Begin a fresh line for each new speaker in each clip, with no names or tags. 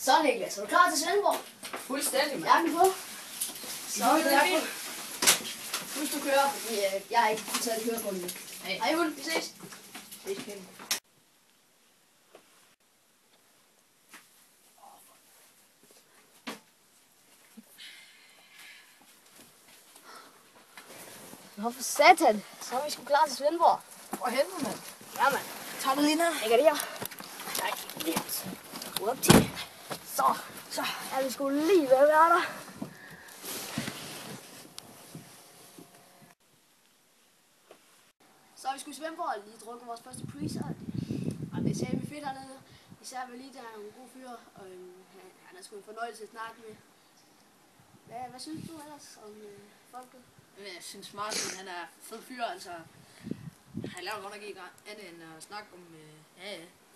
Så Niklas, er du klar til Svendborg?
Fuldstændig, mand.
Jakken på. Så er det
der.
Husk du kører, fordi jeg har ikke taget kørekort endnu. Hej Hul, vi ses.
Ses, Kevin.
Nå for satan, så er vi sgu klar til Svendborg.
For helvede, mand.
Ja, mand.
Tag det lige ned.
Lægger det her. Nej, lidt. Ud til. Så er vi sgu lige ved at være der. Så er vi sgu i Svendborg og lige drukket vores første pre-sal. Og det ser vi fedt hernede. Især med lige der er nogle gode fyre, og han er sgu en fornøjelse at snakke med. Hvad synes du ellers om folket?
Jeg synes Martin, han er fed fyr, altså. Han laver godt nok ikke andet end at snakke om,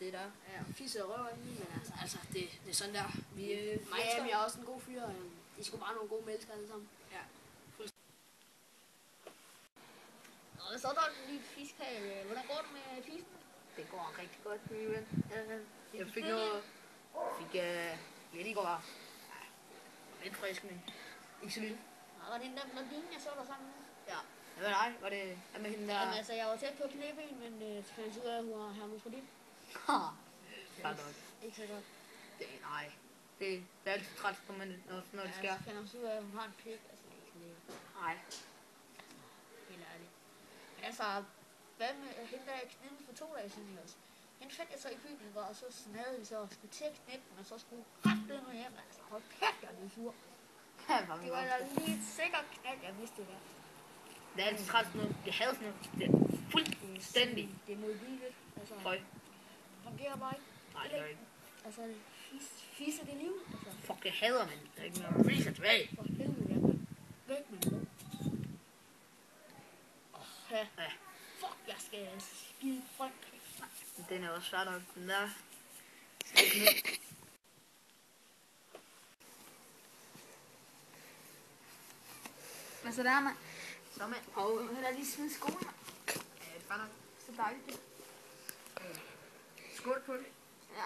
det der.
Ja, fisse og røver men
Altså, det er sådan der.
Miami er også en god fyr. De er sgu bare nogle gode mennesker alle sammen.
Ja.
Og så er der en ny fisk her. Hvordan går det med fisken?
Det går rigtig godt, min ven. Jeg fik noget... lidt i går. Lidt frisk, men ikke så vildt.
Og var det den der blondine, jeg så der sammen med?
Ja. Hvad med dig? Var det med hende der?
Jamen altså, jeg var tæt på at knæppe en, men så fandt jeg ud af, at hun har hermofrodit.
Bare nok.
Ikke så godt.
Nej. Det er altid træt, når det sker.
Så fandt jeg også ud af, at hun har en pik. Altså, ikke så lækkert.
Nej.
Helt ærligt. Men altså, hvad med hende der knæppen for 2 dage siden også? Hende fandt jeg så i byen, og så snadede vi så og skulle til at knæppe den, og så skulle kraftedeme med hjem. Altså, hold kæft, jeg blev sur. Det var da lige et sikkert knald, jeg vidste det der.
Det er altid træt, når jeg havde sådan noget. Det er fuldstændig.
Det er modbydeligt. Altså,
Høj.
det fungerer bare ikke.
Nej, det gør ikke.
Altså, fisse det liv. Altså,
Fuck, jeg hader, man. Der er ikke noget freezer tilbage.
for helvede, jeg kan væk med det. Ja. Fuck, jeg skal skide frøk.
Den er også svær nok. Den der.
Hvad så der, mand?
Så mand.
Og hør da lige smide skoene, mand.
Ja, det er bare nok.
Så dejligt det.
Skål på det.
Ja.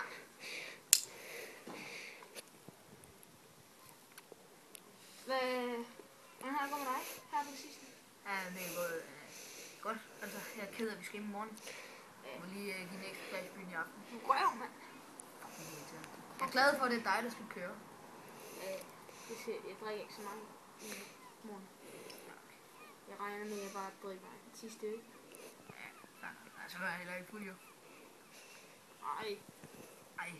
Hvordan har det gået med dig her på det sidste?
Ja, det er gået godt. Altså, jeg er ked af, at vi skal hjem i morgen. Jeg må lige give en ekstra plads i byen i aften.
Du røv, mand.
Jeg er glad for, at det er dig, der skal køre.
Jeg drikker ikke så meget i morgen. Jeg regner med, at jeg bare drikker en sidste øl.
Ja, altså, så er jeg heller ikke fuld, jo.
Ej.
Ej.